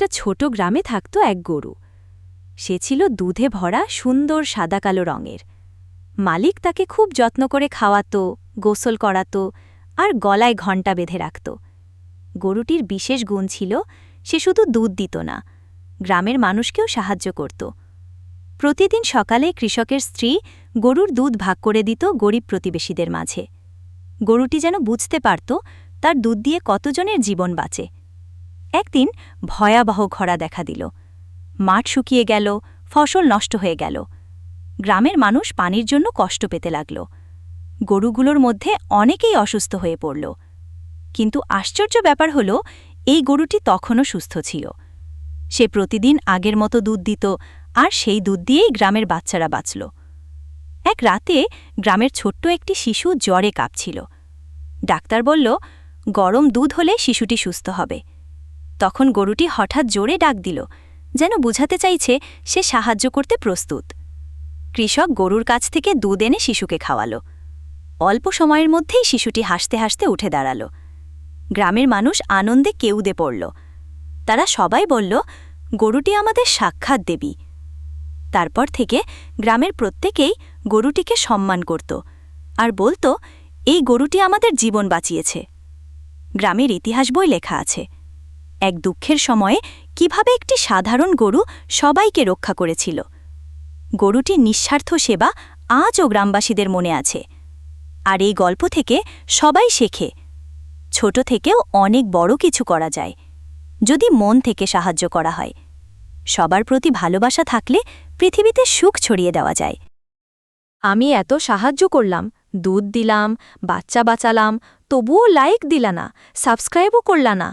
একটা ছোট গ্রামে থাকত এক গরু। সে ছিল দুধে ভরা সুন্দর সাদা কালো রঙের। মালিক তাকে খুব যত্ন করে খাওয়াতো, গোসল করাতো আর গলায় ঘণ্টা বেঁধে রাখত। গরুটির বিশেষ গুণ ছিল সে শুধু দুধ দিত না, গ্রামের মানুষকেও সাহায্য করত। প্রতিদিন সকালে কৃষকের স্ত্রী গরুর দুধ ভাগ করে দিত গরিব প্রতিবেশীদের মাঝে। গরুটি যেন বুঝতে পারত তার দুধ দিয়ে কতজনের জীবন বাঁচে। একদিন ভয়াবহ খরা দেখা দিল। মাঠ শুকিয়ে গেল, ফসল নষ্ট হয়ে গেল। গ্রামের মানুষ পানির জন্য কষ্ট পেতে লাগল। গরুগুলোর মধ্যে অনেকেই অসুস্থ হয়ে পড়ল। কিন্তু আশ্চর্য ব্যাপার হল, এই গরুটি তখনও সুস্থ ছিল। সে প্রতিদিন আগের মতো দুধ দিত, আর সেই দুধ দিয়েই গ্রামের বাচ্চারা বাঁচল। এক রাতে গ্রামের ছোট্ট একটি শিশু জ্বরে কাঁপছিল। ডাক্তার বলল, গরম দুধ হলে শিশুটি সুস্থ হবে। তখন গরুটি হঠাৎ জোরে ডাক দিল, যেন বুঝাতে চাইছে সে সাহায্য করতে প্রস্তুত। কৃষক গরুর কাছ থেকে দুধ এনে শিশুকে খাওয়ালো। অল্প সময়ের মধ্যেই শিশুটি হাসতে হাসতে উঠে দাঁড়াল। গ্রামের মানুষ আনন্দে কেউদে পড়ল। তারা সবাই বলল, গরুটি আমাদের সাক্ষাৎ দেবী। তারপর থেকে গ্রামের প্রত্যেকেই গরুটিকে সম্মান করত আর বলত, এই গরুটি আমাদের জীবন বাঁচিয়েছে। গ্রামের ইতিহাস বই লেখা আছে, এক দুঃখের সময়ে কিভাবে একটি সাধারণ গরু সবাইকে রক্ষা করেছিল। গরুটির নিঃস্বার্থ সেবা আজও গ্রামবাসীদের মনে আছে। আর এই গল্প থেকে সবাই শেখে, ছোট থেকেও অনেক বড় কিছু করা যায়, যদি মন থেকে সাহায্য করা হয়। সবার প্রতি ভালোবাসা থাকলে পৃথিবীতে সুখ ছড়িয়ে দেওয়া যায়। আমি এত সাহায্য করলাম, দুধ দিলাম, বাচ্চা বাঁচালাম, তবুও লাইক দিলা না, সাবস্ক্রাইবও করলা না।